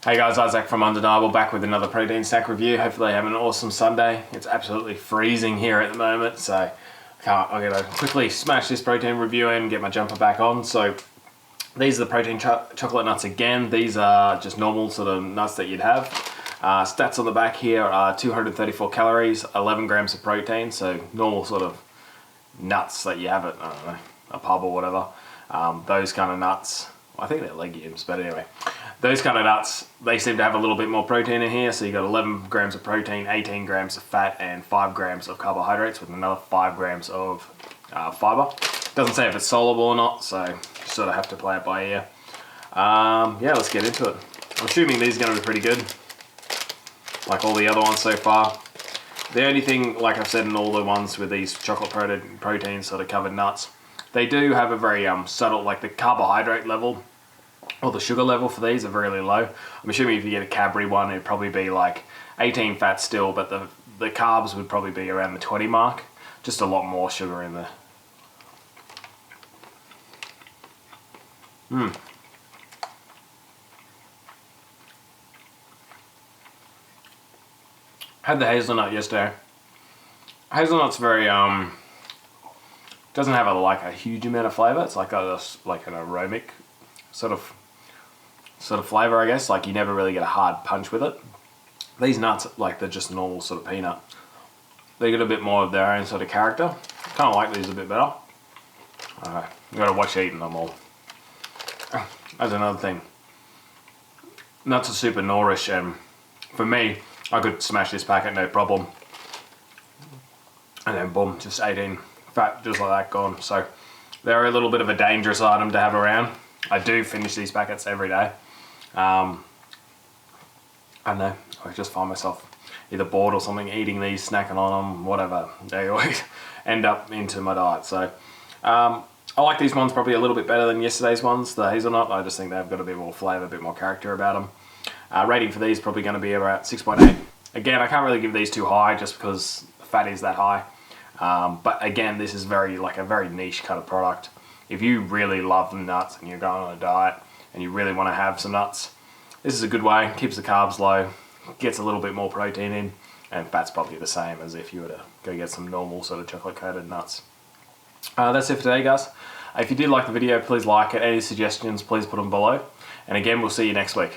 Hey guys, Isaac from Undeniable back with another protein snack review. Hopefully you have an awesome Sunday. It's absolutely freezing here at the moment, so I'm going to quickly smash this protein review in and get my jumper back on. So these are the protein chocolate nuts again. These are just normal sort of nuts that you'd have. Stats on the back here are 234 calories, 11 grams of protein, so normal sort of nuts that you have at, I don't know, a pub or whatever. Those kind of nuts. I think they're legumes, but anyway. Those kind of nuts, they seem to have a little bit more protein in here. So you got 11 grams of protein, 18 grams of fat, and 5 grams of carbohydrates with another 5 grams of fiber. Doesn't say if it's soluble or not, so you sort of have to play it by ear. Yeah, let's get into it. I'm assuming these are going to be pretty good, like all the other ones so far. The only thing, like I've said in all the ones with these chocolate protein sort of covered nuts, they do have a very subtle, like the carbohydrate level or the sugar level for these are really low. I'm assuming if you get a Cadbury one, it'd probably be like 18 fat still, but the carbs would probably be around the 20 mark. Just a lot more sugar in there. Had the hazelnut yesterday. Hazelnut's very doesn't have a huge amount of flavor. It's like an aromatic sort of flavor, I guess. Like you never really get a hard punch with it. These nuts, like they're just normal sort of peanut. They get a bit more of their own sort of character. Kind of like these a bit better. You gotta watch eating them all. That's another thing. Nuts are super nourish, and for me, I could smash this packet no problem. And then boom, just 18 fat, just like that, gone. So they're a little bit of a dangerous item to have around. I do finish these packets every day. I know, I just find myself either bored or something, eating these, snacking on them, whatever. They always end up into my diet. So I like these ones probably a little bit better than yesterday's ones, the hazelnut. I just think they've got a bit more flavour, a bit more character about them. Rating for these probably going to be about 6.8. Again, I can't really give these too high just because the fat is that high. But again, this is a very niche kind of product. If you really love nuts and you're going on a diet and you really want to have some nuts, this is a good way. Keeps the carbs low, gets a little bit more protein in, and fat's probably the same as if you were to go get some normal sort of chocolate coated nuts. That's it for today, guys. If you did like the video, please like it. Any suggestions, please put them below. And again, we'll see you next week.